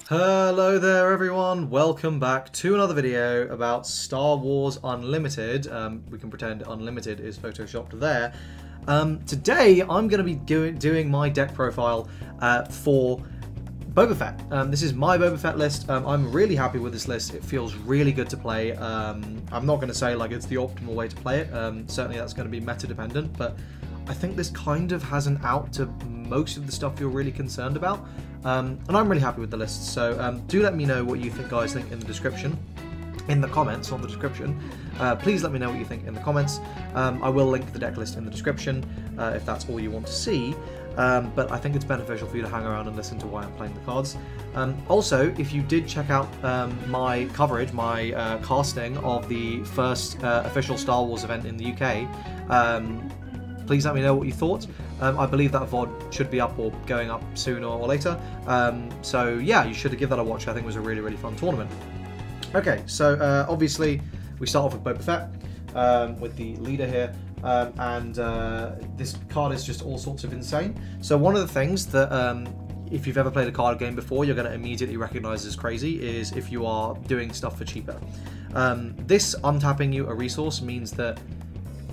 Hello there everyone, welcome back to another video about Star Wars Unlimited. We can pretend Unlimited is photoshopped there. Today I'm going to be doing my deck profile for Boba Fett. This is my Boba Fett list. I'm really happy with this list. It feels really good to play. I'm not going to say like it's the optimal way to play it. Certainly that's going to be meta dependent, but I think this kind of has an out to most of the stuff you're really concerned about. And I'm really happy with the list, so do let me know what you guys think in the description. In the comments, not the description. Please let me know what you think in the comments. I will link the deck list in the description if that's all you want to see. But I think it's beneficial for you to hang around and listen to why I'm playing the cards. Also, if you did check out my coverage, my casting of the first official Star Wars event in the UK, please let me know what you thought. I believe that VOD should be up or going up sooner or later. So yeah, you should give that a watch. I think it was a really, really fun tournament. Okay, so obviously we start off with Boba Fett with the leader here. This card is just all sorts of insane. So one of the things that if you've ever played a card game before, you're going to immediately recognize as crazy is if you are doing stuff for cheaper. This untapping you a resource means that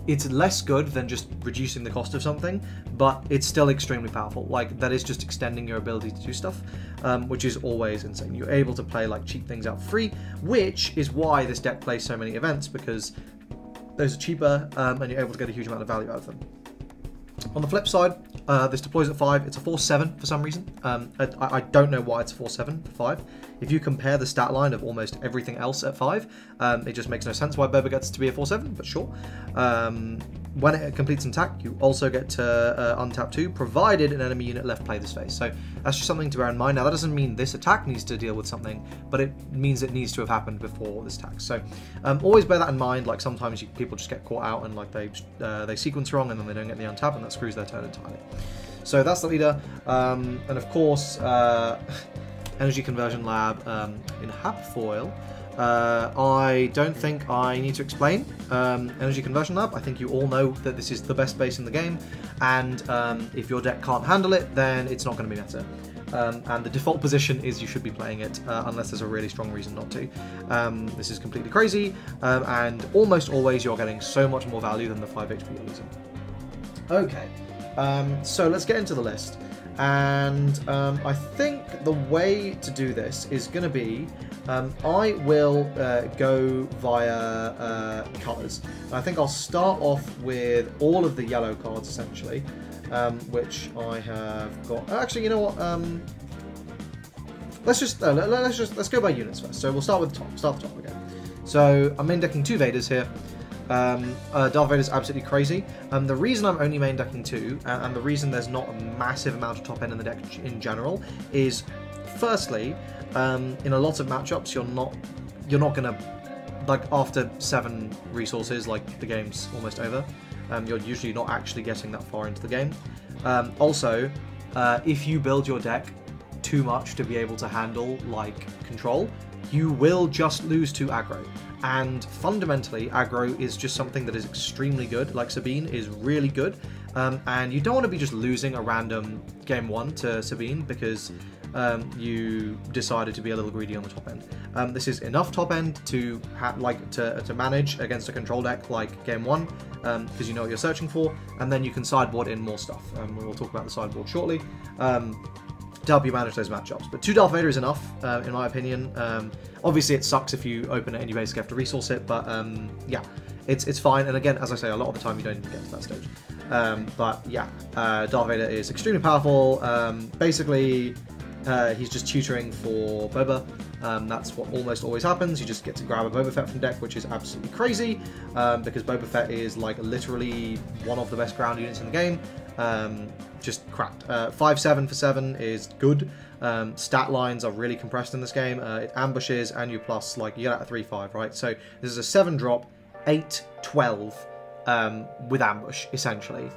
it's less good than just reducing the cost of something, but it's still extremely powerful. Like, that is just extending your ability to do stuff, which is always insane. You're able to play like cheap things out free, which is why this deck plays so many events, because those are cheaper and you're able to get a huge amount of value out of them. On the flip side, this deploys at 5. It's a 4/7 for some reason. I don't know why it's a 4/7 for 5. If you compare the stat line of almost everything else at 5, it just makes no sense why Boba gets to be a 4/7, but sure. When it completes an attack, you also get to untap 2, provided an enemy unit left play this phase. So that's just something to bear in mind. Now, that doesn't mean this attack needs to deal with something, but it means it needs to have happened before this attack. So always bear that in mind. Like, sometimes people just get caught out and like they sequence wrong and then they don't get the untap, and that screws their turn entirely. So that's the leader. And of course, Energy Conversion Lab in Hapfoil. I don't think I need to explain Energy Conversion Lab. I think you all know that this is the best base in the game, and if your deck can't handle it, then it's not going to be meta. And the default position is you should be playing it, unless there's a really strong reason not to. This is completely crazy, and almost always you're getting so much more value than the 5 HP you're losing. Okay, so let's get into the list. And I think the way to do this is going to be, I will go via colours. I think I'll start off with all of the yellow cards essentially, which I have got. Actually, you know what? Let's go by units first. So we'll start with the top. Start the top again. So I'm main decking 2 Vaders here. Darth Vader is absolutely crazy. The reason I'm only main decking 2, and the reason there's not a massive amount of top end in the deck in general, is firstly, in a lot of matchups, you're not gonna, like, after 7 resources, like, the game's almost over. You're usually not actually getting that far into the game. Also, if you build your deck too much to be able to handle like control, you will just lose to aggro. And fundamentally, aggro is just something that is extremely good. Like, Sabine is really good, and you don't want to be just losing a random game 1 to Sabine because you decided to be a little greedy on the top end. This is enough top end to to manage against a control deck like game 1, because you know what you're searching for, and then you can sideboard in more stuff. We'll talk about the sideboard shortly. To help you manage those matchups. But 2 Darth Vader is enough, in my opinion. Obviously, it sucks if you open it and you basically have to resource it, but yeah, it's fine. And again, as I say, a lot of the time you don't even get to that stage. But yeah, Darth Vader is extremely powerful. Basically, he's just tutoring for Boba. That's what almost always happens. You just get to grab a Boba Fett from deck, which is absolutely crazy, because Boba Fett is like literally one of the best ground units in the game. Just cracked. 5/7 for 7 is good. Stat lines are really compressed in this game. It ambushes and you plus, like, you get out a 3/5, right? So this is a 7 drop, 8/12 with ambush, essentially,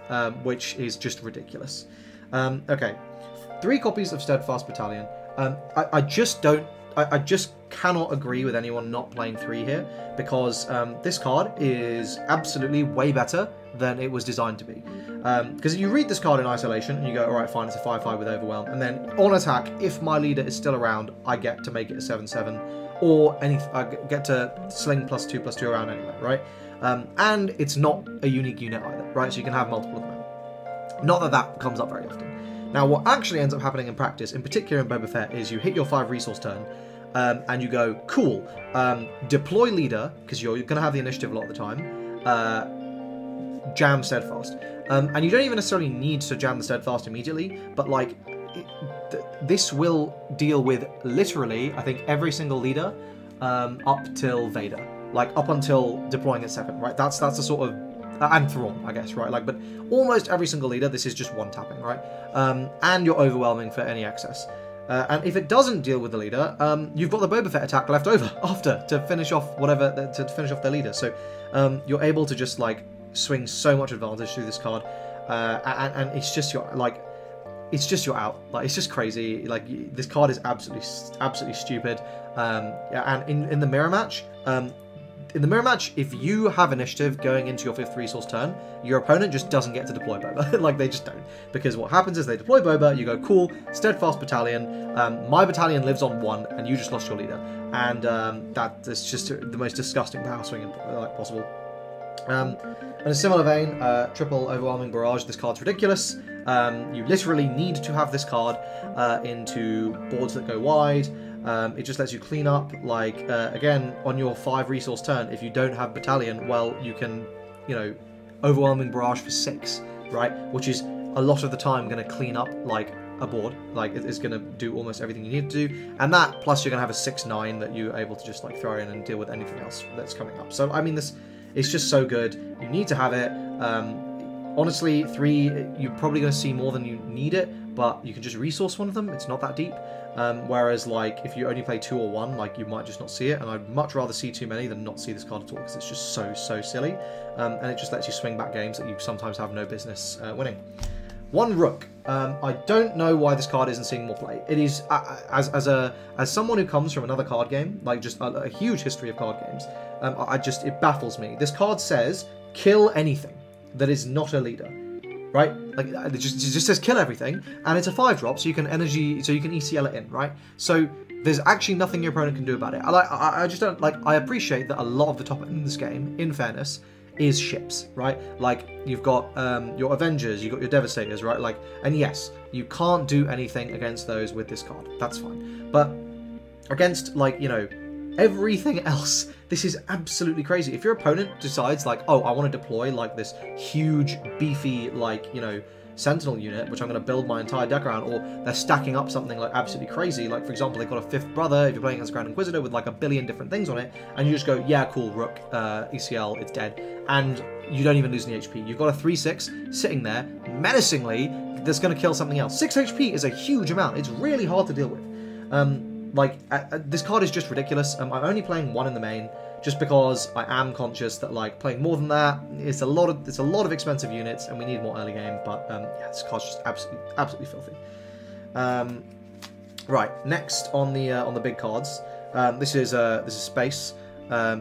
which is just ridiculous. Okay, 3 copies of Steadfast Battalion. I I just cannot agree with anyone not playing 3 here, because this card is absolutely way better than it was designed to be. Because you read this card in isolation and you go, alright, fine, it's a 5/5 with Overwhelm, and then on attack, if my leader is still around, I get to make it a 7/7, or I get to sling +2/+2 around anyway, right? And it's not a unique unit either, right? So you can have multiple of them. Not that that comes up very often. Now, what actually ends up happening in practice, in particular in Boba Fett, is you hit your 5 resource turn, and you go, cool, deploy leader, because you're going to have the initiative a lot of the time, jam Steadfast. And you don't even necessarily need to jam the Steadfast immediately, but like, this will deal with literally, I think, every single leader up till Vader. Like, up until deploying at 7, right? That's the sort of... and Thrawn, I guess, right? Like, but almost every single leader, this is just one tapping, right? And you're overwhelming for any excess. And if it doesn't deal with the leader, you've got the Boba Fett attack left over after to finish off whatever, to finish off their leader. So you're able to just, like, swing so much advantage through this card. And it's just your, like... It's just you're out. Like, it's just crazy. Like, this card is absolutely stupid. Yeah, and in the mirror match, if you have initiative going into your 5th resource turn, your opponent just doesn't get to deploy Boba. Like, they just don't. Because what happens is they deploy Boba, you go, cool, Steadfast battalion, my battalion lives on 1, and you just lost your leader. And that is just the most disgusting power swing possible. In a similar vein, triple overwhelming barrage, this card's ridiculous. You literally need to have this card into boards that go wide. It just lets you clean up, like, again, on your 5 resource turn, if you don't have battalion, well, you can, you know, overwhelming barrage for 6, right? Which is a lot of the time going to clean up, like, a board. Like, it's going to do almost everything you need to do. And that, plus you're going to have a 6/9 that you're able to just, like, throw in and deal with anything else that's coming up. So, I mean, this is just so good. You need to have it. Honestly, 3, you're probably going to see more than you need it, but you can just resource one of them. It's not that deep. Whereas, like, if you only play 2 or 1, like, you might just not see it. And I'd much rather see too many than not see this card at all, because it's just so silly. And it just lets you swing back games that you sometimes have no business winning. 1 Rook. I don't know why this card isn't seeing more play. It is, as someone who comes from another card game, like just a huge history of card games, it baffles me. This card says, kill anything that is not a leader, right? Like, it just says kill everything, and it's a 5-drop, so you can ECL it in, right? So there's actually nothing your opponent can do about it. I just don't, like, I appreciate that a lot of the top end in this game, in fairness, is ships, right? Like, you've got your Avengers, you've got your Devastators, right? Like, and yes, you can't do anything against those with this card. That's fine. But against, like, you know, everything else, this is absolutely crazy. If your opponent decides, like, oh, I want to deploy, like, this huge, beefy, like, you know, Sentinel unit, which I'm going to build my entire deck around, or they're stacking up something, like, absolutely crazy. Like, for example, they've got a 5th brother, if you're playing against Grand Inquisitor, with, like, a billion different things on it, and you just go, yeah, cool, Rook, ECL, it's dead. And you don't even lose any HP. You've got a 3/6 sitting there, menacingly, that's going to kill something else. 6 HP is a huge amount. It's really hard to deal with. This card is just ridiculous. I'm only playing 1 in the main, just because I am conscious that, like, playing more than that, it's a lot of expensive units, and we need more early game. But yeah, this card's just absolutely filthy. Right, next on the big cards, this is space.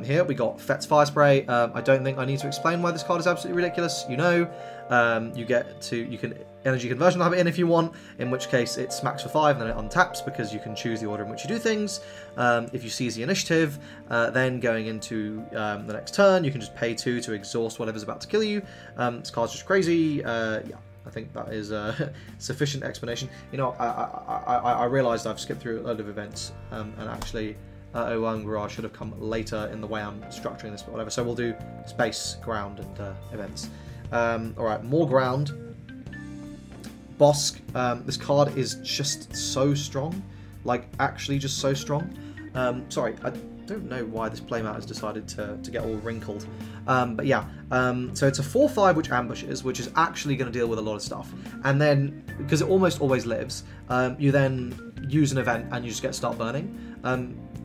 Here we got Fett's Fire Spray. I don't think I need to explain why this card is absolutely ridiculous. You know, you can energy conversion have it in if you want, in which case it smacks for 5 and then it untaps because you can choose the order in which you do things. If you seize the initiative, then going into the next turn, you can just pay 2 to exhaust whatever's about to kill you. This card's just crazy. Yeah, I think that is sufficient explanation. You know, I realised I've skipped through a load of events, and actually Owen Garage should have come later in the way I'm structuring this, but whatever. So we'll do space, ground, and events. Alright, more ground. Bosk. This card is just so strong. Like, actually just so strong. Sorry, I don't know why this playmat has decided to get all wrinkled. But yeah, so it's a 4/5 which ambushes, which is actually going to deal with a lot of stuff. And then, because it almost always lives, you then use an event and you just get start burning.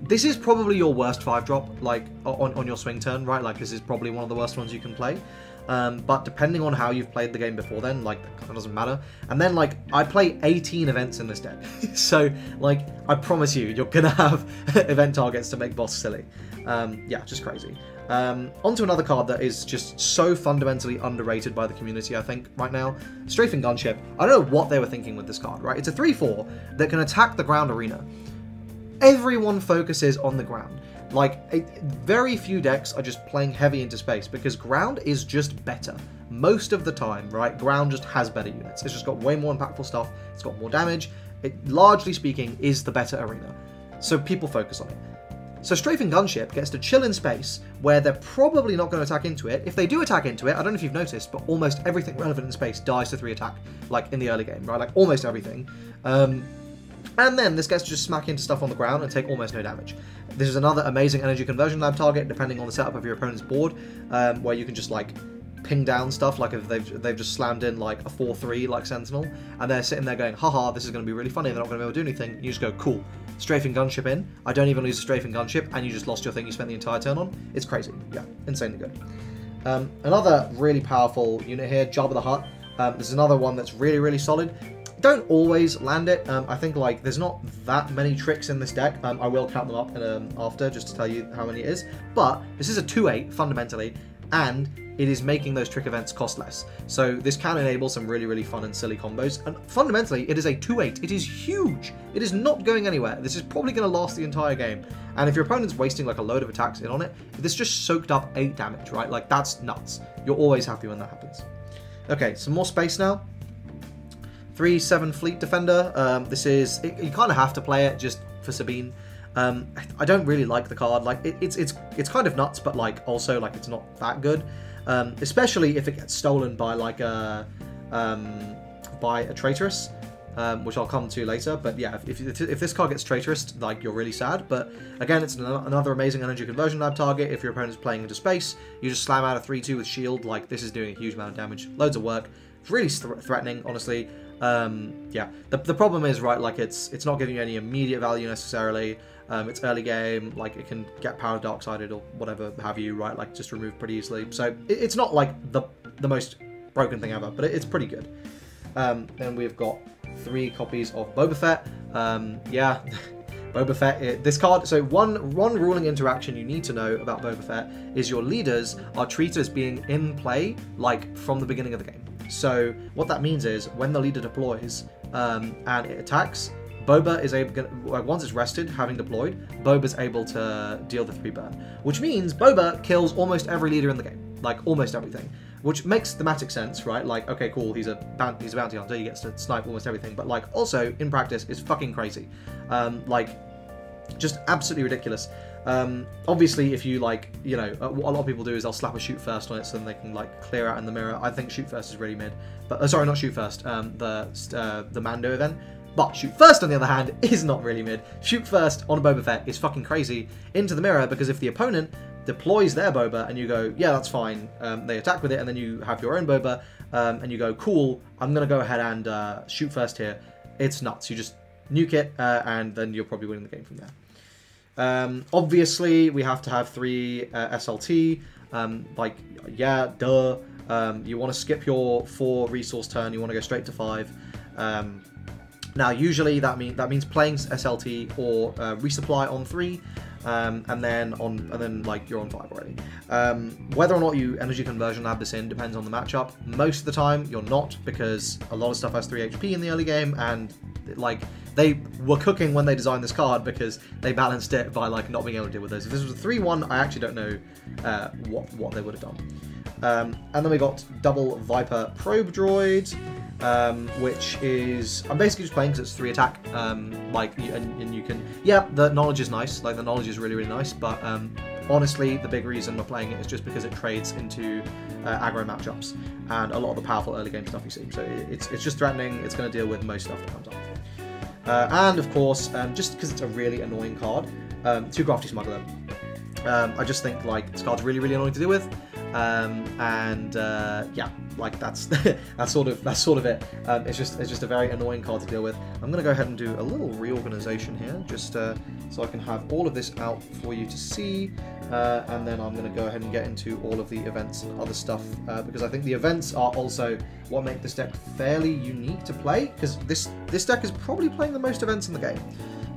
this is probably your worst 5-drop, like, on your swing turn, right? Like, this is probably one of the worst ones you can play. But depending on how you've played the game before then, like, that kind of doesn't matter. And then, like, I play 18 events in this deck. So, like, I promise you, you're gonna have event targets to make boss silly. Yeah, just crazy. Onto another card that is just so fundamentally underrated by the community, I think, right now. Strafing Gunship. I don't know what they were thinking with this card, right? It's a 3/4 that can attack the ground arena. Everyone focuses on the ground. Like, very few decks are just playing heavy into space, because ground is just better. Most of the time, right? Ground just has better units. It's just got way more impactful stuff. It's got more damage. It, largely speaking, is the better arena. So people focus on it. So Strafing Gunship gets to chill in space, where they're probably not going to attack into it. If they do attack into it, I don't know if you've noticed, but almost everything relevant in space dies to 3 attack, like in the early game, right? Like, almost everything. And then this gets to just smack into stuff on the ground and take almost no damage. This is another amazing energy conversion lab target, depending on the setup of your opponent's board, where you can just, like, ping down stuff, like if they've just slammed in, like, a 4/3, like Sentinel, and they're sitting there going, haha, this is going to be really funny, they're not going to be able to do anything. You just go, cool, Strafing Gunship in, I don't even lose a Strafing Gunship, and you just lost your thing you spent the entire turn on. It's crazy. Yeah, insanely good. Another really powerful unit here, Jabba the Hutt. This is another one that's really, really solid. Don't always land it. I think, like, there's not that many tricks in this deck. I will count them up after, just to tell you how many it is. But this is a 2/8, fundamentally, and it is making those trick events cost less. So this can enable some really, really fun and silly combos. And fundamentally, it is a 2/8. It is huge. It is not going anywhere. This is probably going to last the entire game. And if your opponent's wasting, like, a load of attacks in on it, this just soaked up 8 damage, right? Like, that's nuts. You're always happy when that happens. Okay, some more space now. 3/7 Fleet Defender. This is, you kind of have to play it just for Sabine. I don't really like the card. Like, it's kind of nuts, but, like, also, like, it's not that good. Especially if it gets stolen by, like, by a traitorous, which I'll come to later. But yeah, if this card gets traitorous, like, you're really sad. But again, it's another amazing energy conversion lab target. If your opponent's playing into space, you just slam out a 3/2 with shield. Like, this is doing a huge amount of damage, loads of work. It's really threatening, honestly. Yeah, the problem is, right, like, it's not giving you any immediate value necessarily. It's early game, like, it can get power dark-sided or whatever have you, right, like, just removed pretty easily. So it's not, like, the most broken thing ever, but it's pretty good. Then we've got 3 copies of Boba Fett. Yeah, Boba Fett, this card, so one ruling interaction you need to know about Boba Fett is your leaders are treated as being in play, like, from the beginning of the game. So what that means is, when the leader deploys and it attacks, Boba is able, once it's rested, having deployed, Boba's able to deal the 3 burn. Which means Boba kills almost every leader in the game. Like, almost everything. Which makes thematic sense, right? Like, okay, cool, he's a bounty hunter, he gets to snipe almost everything. But, like, also, in practice, it's fucking crazy. Like, just absolutely ridiculous. Obviously, if you, like, you know, what a lot of people do is they'll slap a shoot first on it so then they can, like, clear out in the mirror. I think shoot first is really mid. But, sorry, not shoot first, the Mando event. But shoot first, on the other hand, is not really mid. Shoot first on a Boba Fett is fucking crazy into the mirror, because if the opponent deploys their Boba and you go, yeah, that's fine, they attack with it, and then you have your own Boba, and you go, cool, I'm going to go ahead and shoot first here. It's nuts. You just nuke it, and then you're probably winning the game from there. Obviously, we have to have 3 SLT. Like, yeah, duh. You want to skip your 4 resource turn. You want to go straight to 5. Now, usually that means playing SLT or resupply on 3, and then like you're on 5 already. Whether or not you energy conversion lab this in depends on the matchup. Most of the time, you're not, because a lot of stuff has 3 HP in the early game, and like they were cooking when they designed this card because they balanced it by like not being able to deal with those. If this was a 3/1, I actually don't know what they would have done. And then we got double Viper Probe Droid. Which is, I'm basically just playing because it's 3 attack, like, and you can, yeah, the knowledge is nice, like, the knowledge is really, really nice, but, honestly, the big reason we're playing it is just because it trades into, aggro matchups, and a lot of the powerful early game stuff you see, so it's just threatening, it's going to deal with most stuff that comes up. And, of course, just because it's a really annoying card, 2 Crafty Smuggler. I just think, like, this card's really, really annoying to deal with. Yeah, like that's that's sort of it. It's just a very annoying card to deal with. I'm gonna go ahead and do a little reorganization here, just so I can have all of this out for you to see, and then I'm gonna go ahead and get into all of the events and other stuff, because I think the events are also what make this deck fairly unique to play, because this deck is probably playing the most events in the game.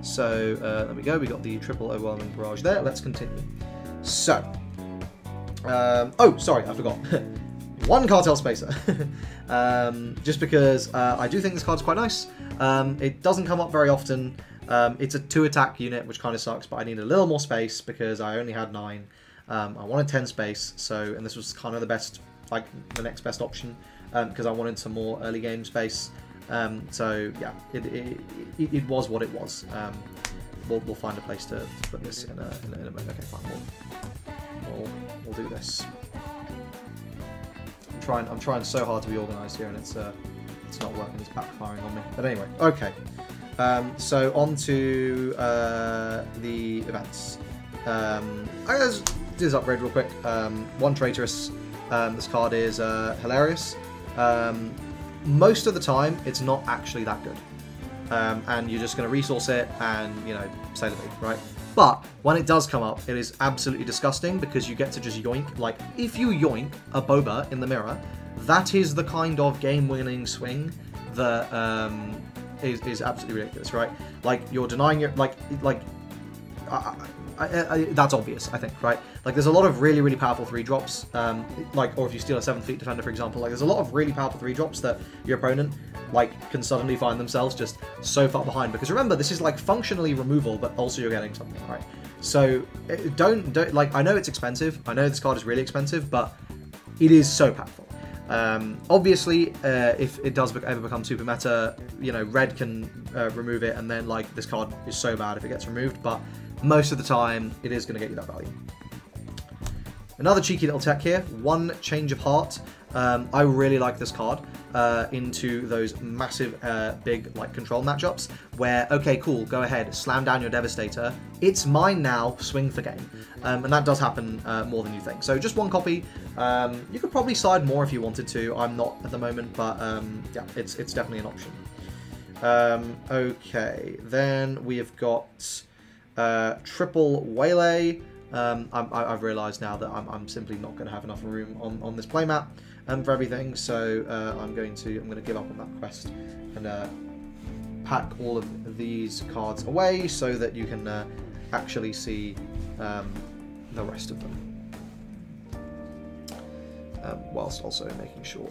So there we go. We got the triple overwhelming barrage there. Let's continue. So. Oh, sorry, I forgot. One Cartel Spacer. Just because I do think this card's quite nice. It doesn't come up very often. It's a 2-attack unit, which kind of sucks, but I need a little more space because I only had 9. I wanted 10 space, and this was kind of the best, like the next best option, because I wanted some more early game space. So yeah, it was what it was. We'll find a place to put this in a moment. Okay, fine. We'll do this. I'm trying so hard to be organised here, and it's not working. It's backfiring on me. But anyway, okay. So on to the events. Let's do this upgrade real quick. 1 Traitorous. This card is hilarious. Most of the time, it's not actually that good, and you're just going to resource it and say the big, right? But when it does come up, it is absolutely disgusting because you get to just yoink. Like, if you yoink a Boba in the mirror, that is the kind of game-winning swing that is absolutely ridiculous, right? Like, you're denying your... that's obvious, I think, right? Like, there's a lot of really, really powerful 3-drops, or if you steal a 7-feet defender, for example, like, there's a lot of really powerful 3-drops that your opponent, can suddenly find themselves just so far behind. Because remember, this is, functionally removal, but also you're getting something, right? So, don't, I know it's expensive, I know this card is really expensive, but it is so powerful. Obviously, if it does ever become super meta, red can remove it, and then, this card is so bad if it gets removed, but most of the time, it is going to get you that value. Another cheeky little tech here, 1 Change of Heart. I really like this card into those massive, big, control matchups where, okay, cool, go ahead, slam down your Devastator. It's mine now, swing for game. And that does happen more than you think. So just 1 copy. You could probably side more if you wanted to. I'm not at the moment, but yeah, it's definitely an option. Okay, then we have got triple Waylay. I've realised now that I'm simply not going to have enough room on this playmat for everything, so I'm going to give up on that quest and pack all of these cards away so that you can actually see the rest of them, whilst also making sure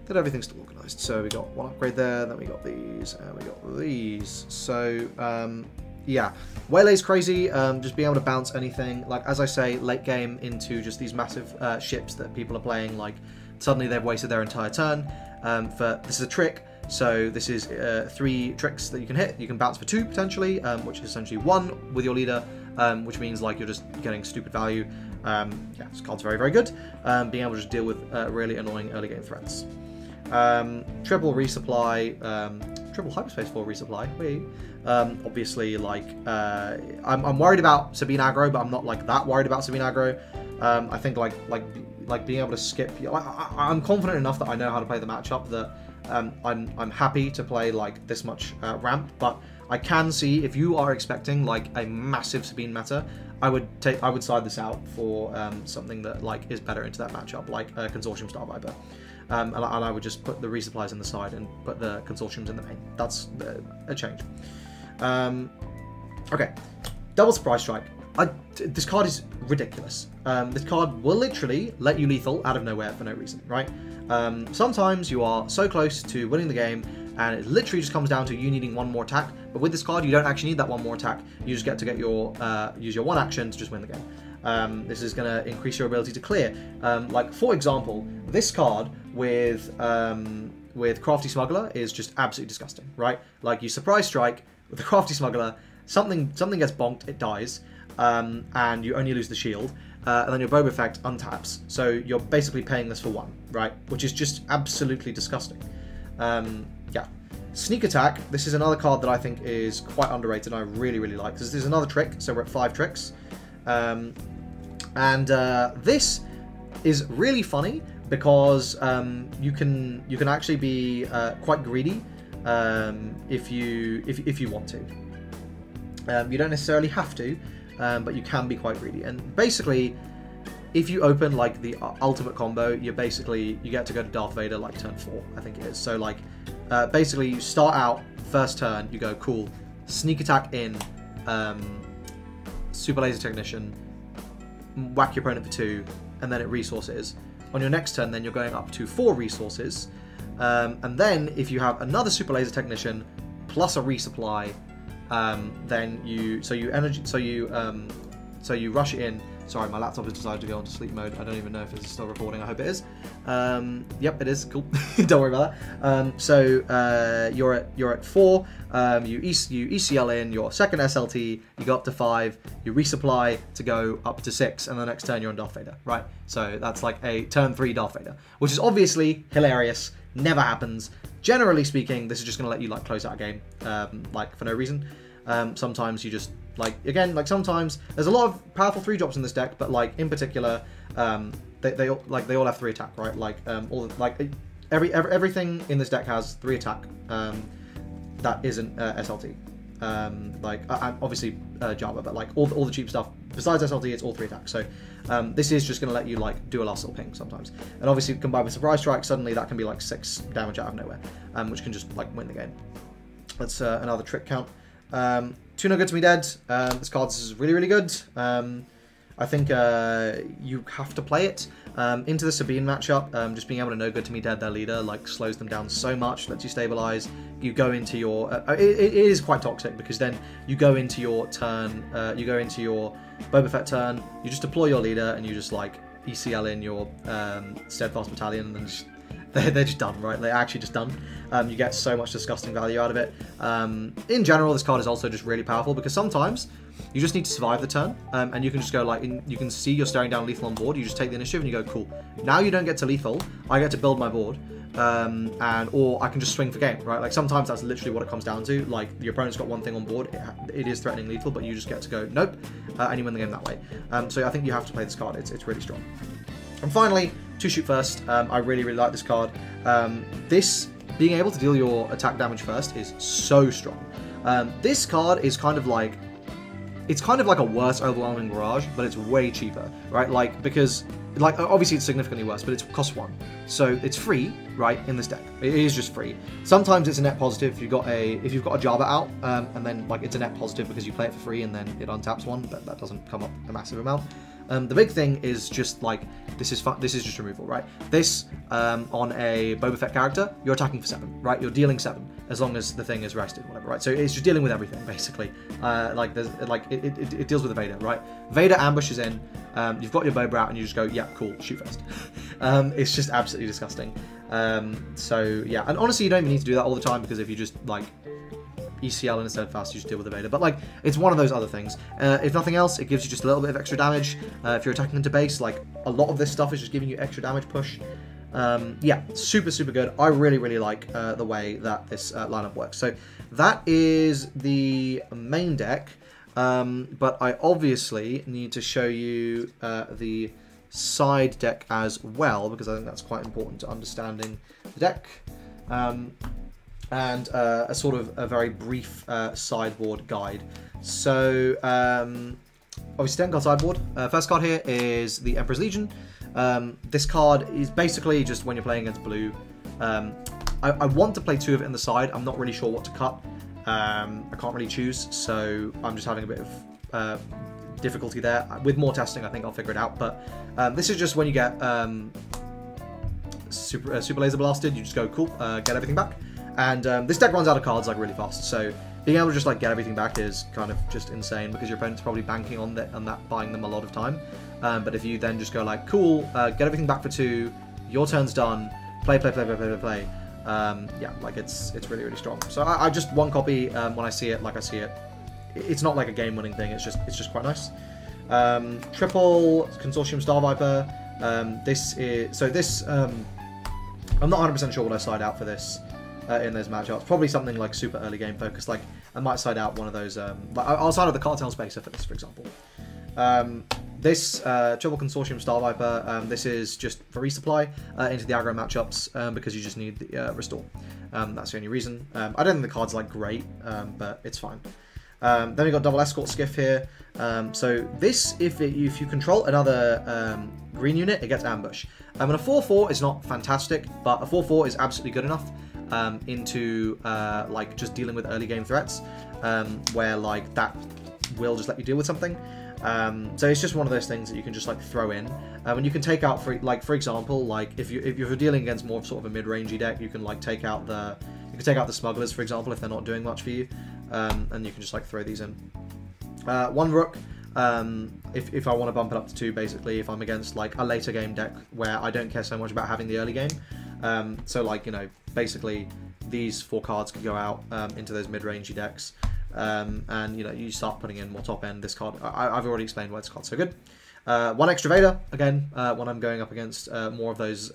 that everything's still organised. So we got 1 upgrade there, then we got these, and we got these. So yeah, Waylay's crazy, just being able to bounce anything. As I say, late game into just these massive ships that people are playing, suddenly they've wasted their entire turn. This is a trick, so this is 3 tricks that you can hit. You can bounce for 2, potentially, which is essentially 1 with your leader, which means, you're just getting stupid value. Yeah, this card's very, very good. Being able to just deal with really annoying early game threats. Triple resupply, triple hyperspace for resupply. Obviously, I'm worried about Sabine aggro, but I'm not that worried about Sabine aggro. I think being able to skip. I'm confident enough that I know how to play the matchup that I'm happy to play this much ramp. But I can see if you are expecting a massive Sabine meta, I would side this out for something that is better into that matchup, like a Consortium Star Viper. And I would just put the resupplies in the side and put the Consortiums in the main. That's a change. Okay, Double Surprise Strike. This card is ridiculous. This card will literally let you lethal out of nowhere for no reason, right? Sometimes you are so close to winning the game, and it literally just comes down to you needing 1 more attack. But with this card, you don't actually need that 1 more attack. You just get to get your use your 1 action to just win the game. This is going to increase your ability to clear. For example, this card with Crafty Smuggler is just absolutely disgusting, right? You Surprise Strike with the Crafty Smuggler, something gets bonked, it dies, and you only lose the shield, and then your Boba effect untaps. So you're basically paying this for 1, right? Which is just absolutely disgusting. Yeah. Sneak Attack, this is another card that I think is quite underrated and I really, really like. This is another trick, so we're at 5 tricks. And this is really funny because you can actually be quite greedy if you want to. You don't necessarily have to, but you can be quite greedy. And basically, if you open like the ultimate combo, you get to go to Darth Vader like turn 4, I think it is. So like basically you start out first turn, you go cool, sneak attack in, super laser technician, whack your opponent for 2, and then it resources. On your next turn, then you're going up to 4 resources, and then if you have another super laser technician plus a resupply, then you rush it in. Sorry, my laptop has decided to go into sleep mode. I don't even know if it's still recording. I hope it is. Yep, it is. Cool. Don't worry about that. So you're at 4. You ECL in your second SLT. You go up to 5. You resupply to go up to 6, and the next turn you're on Darth Vader. Right. So that's like a turn 3 Darth Vader, which is obviously hilarious. Never happens. Generally speaking, this is just going to let you like close out a game, like for no reason. Sometimes you just sometimes there's a lot of powerful 3-drops in this deck, but like in particular, they all have 3 attack, right? Like everything in this deck has 3 attack. That isn't SLT. Obviously Java, but like all the cheap stuff besides SLT, it's all 3 attack. So this is just going to let you like do a last little ping sometimes, and obviously combined with Surprise Strike, suddenly that can be like 6 damage out of nowhere, which can just like win the game. That's another trick count. 2 No Good to Me Dead. This card is really, really good. I think you have to play it. Into the Sabine matchup, just being able to No Good to Me Dead their leader like slows them down so much, lets you stabilize. You go into your... it is quite toxic because then you go into your turn, you go into your Boba Fett turn, you just deploy your leader and you just like ECL in your Steadfast Battalion and then just... They're just done, right? They're actually just done. You get so much disgusting value out of it. In general, this card is also just really powerful because sometimes you just need to survive the turn, and you can just go like, you can see you're staring down lethal on board. You just take the initiative and you go, cool. Now you don't get to lethal. I get to build my board, or I can just swing for game, right? Like sometimes that's literally what it comes down to. Like your opponent's got one thing on board, it is threatening lethal, but you just get to go nope, and you win the game that way. So I think you have to play this card. It's really strong. And finally, to shoot first, I really, really like this card. This, being able to deal your attack damage first is so strong. This card is kind of like, it's kind of like a worse Overwhelming Barrage, but it's way cheaper, right? Like, because, like, obviously it's significantly worse, but it costs 1. So it's free, right, in this deck. It is just free. Sometimes it's a net positive if you've got a Java out, and then, like, it's a net positive because you play it for free and then it untaps 1, but that doesn't come up a massive amount. The big thing is just like, this is just removal, right? This, on a Boba Fett character, you're attacking for 7, right? You're dealing 7, as long as the thing is rested, whatever, right? So it's just dealing with everything, basically. It deals with the Vader, right? Vader ambushes in, you've got your Boba out, and you just go, yeah, cool, shoot first. It's just absolutely disgusting. So, yeah, and honestly, you don't even need to do that all the time, because if you just, like, ECL instead fast, you just deal with the Vader. But like, it's one of those other things. If nothing else, it gives you just a little bit of extra damage. If you're attacking into base, like a lot of this stuff is just giving you extra damage push. Yeah, super, super good. I really, really like the way that this lineup works. So that is the main deck. But I obviously need to show you the side deck as well, because I think that's quite important to understanding the deck. And a sort of a very brief sideboard guide. So, obviously 10 card sideboard. First card here is the Emperor's Legion. This card is basically just when you're playing against blue. I want to play 2 of it in the side. I'm not really sure what to cut. I can't really choose, so I'm just having a bit of difficulty there. With more testing, I think I'll figure it out. But this is just when you get super laser blasted. You just go, cool, get everything back. And this deck runs out of cards like really fast, so being able to just like get everything back is kind of just insane because your opponent's probably banking on that buying them a lot of time. But if you then just go like, cool, get everything back for 2, your turn's done, play. Yeah, like it's really, really strong. So I just one copy when I see it, like I see it. It's not like a game-winning thing. It's just quite nice. Triple Consortium Star Viper. This is I'm not 100% sure what I side out for this. In those matchups, probably something like super early game focused. Like I might side out one of those. I'll side out the Cartel Spacer for this, for example. this Triple Consortium Star Viper, this is just for resupply into the aggro matchups because you just need the restore. That's the only reason. I don't think the card's like great, but it's fine. Then we've got double escort skiff here. So this, if you control another green unit, it gets ambush. And a 4/4 is not fantastic, but a 4/4 is absolutely good enough into like just dealing with early game threats, where like that will just let you deal with something. So it's just one of those things that you can just like throw in, and you can take out for example, like if you're dealing against more of sort of a mid-rangey deck, you can like take out the smugglers, for example, if they're not doing much for you, and you can just like throw these in. One rook, if I want to bump it up to 2, basically, if I'm against like a later game deck where I don't care so much about having the early game. So like, you know, basically these 4 cards can go out into those mid-rangey decks. And you know, you start putting in more top end. This card, I've already explained why this card's so good. 1 extra Vader, again, when I'm going up against more of those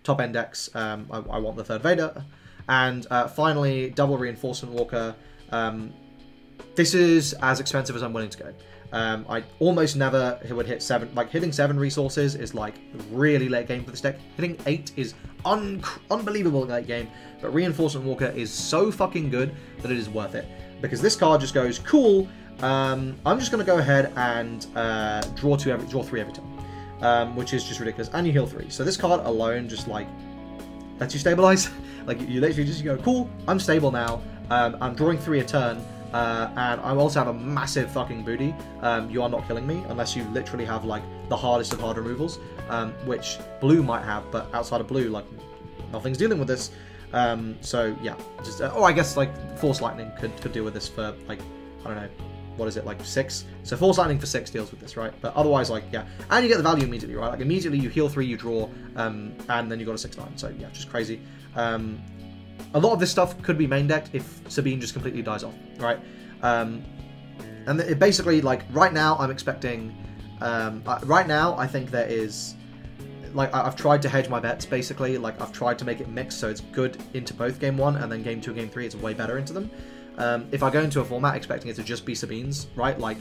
top end decks, I want the 3rd Vader. And finally, double Reinforcement Walker. This is as expensive as I'm willing to go. I almost never would hit 7. Like, hitting 7 resources is like really late game for this deck. Hitting 8 is unbelievable late game, but Reinforcement Walker is so fucking good that it is worth it. Because this card just goes, cool, I'm just going to go ahead and draw 3 every turn, which is just ridiculous. And you heal 3. So this card alone just like lets you stabilize. Like, you literally just go, cool, I'm stable now, I'm drawing 3 a turn, and I also have a massive fucking booty. You are not killing me unless you literally have like the hardest of hard removals, which blue might have, but outside of blue, like, nothing's dealing with this. So yeah, just I guess like Force Lightning could deal with this for like, I don't know, what is it, like 6? So Force Lightning for 6 deals with this, right? But otherwise, like, yeah, and you get the value immediately, right? Like immediately you heal 3, you draw, and then you got a 6/9. So yeah, just crazy. A lot of this stuff could be main decked if Sabine just completely dies off, right? And it basically, like, right now I'm expecting, right now I think there is, like, I've tried to hedge my bets, basically. Like, I've tried to make it mixed so it's good into both Game 1, and then Game 2 and Game 3 it's way better into them. If I go into a format expecting it to just be Sabines, right, like,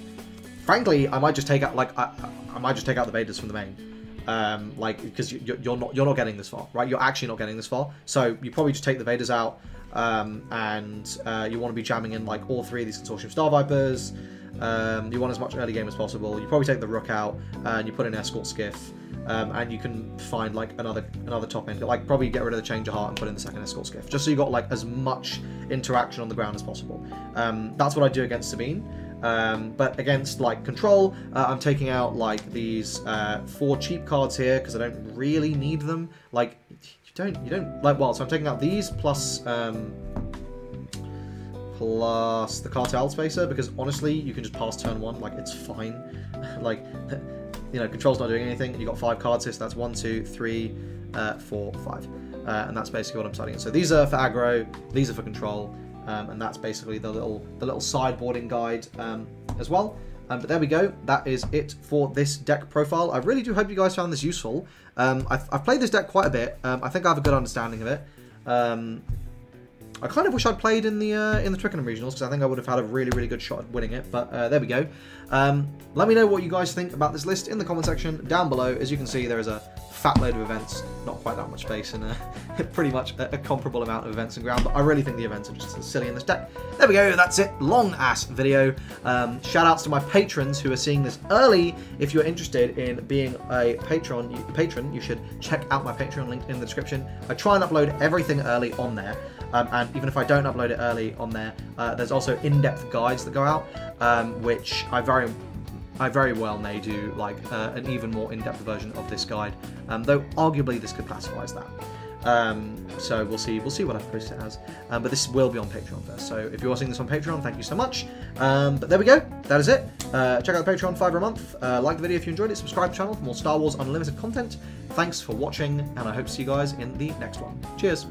frankly, I might just take out, like, I might just take out the Vaders from the main. Like, because you're not getting this far, right? You're actually not getting this far. So you probably just take the Vaders out, and you want to be jamming in, like, all 3 of these Consortium Star Vipers. You want as much early game as possible. You probably take the Rook out, and you put in Escort Skiff. And you can find like another top end, like probably get rid of the Change of Heart and put in the 2nd Escort Skiff, just so you got like as much interaction on the ground as possible. That's what I do against Sabine. But against like Control, I'm taking out like these 4 cheap cards here because I don't really need them. Like you don't like, well, so I'm taking out these plus the Cartel Spacer, because honestly you can just pass turn 1, like it's fine. Like, you know, Control's not doing anything, and you've got 5 cards here, so that's 1, 2, 3, 4, 5. And that's basically what I'm starting. So these are for aggro, these are for Control, and that's basically the little sideboarding guide as well. But there we go, that is it for this deck profile. I really do hope you guys found this useful. I've played this deck quite a bit. I think I have a good understanding of it. I kind of wish I'd played in the Twickenham regionals, because I think I would have had a really good shot at winning it. But there we go. Let me know what you guys think about this list in the comment section down below. As you can see, there is a fat load of events, not quite that much space, and pretty much a comparable amount of events and ground. But I really think the events are just silly in this deck. There we go. That's it. Long ass video. Shout outs to my patrons who are seeing this early. If you're interested in being a patron, you should check out my Patreon link in the description. I try and upload everything early on there. And even if I don't upload it early on there, there's also in-depth guides that go out, which I very well may do like an even more in-depth version of this guide, though arguably this could classify as that. So we'll see what I post it as. But this will be on Patreon first. So if you're watching this on Patreon, thank you so much. But there we go. That is it. Check out the Patreon, $5 a month. Like the video if you enjoyed it. Subscribe to the channel for more Star Wars Unlimited content. Thanks for watching, and I hope to see you guys in the next one. Cheers.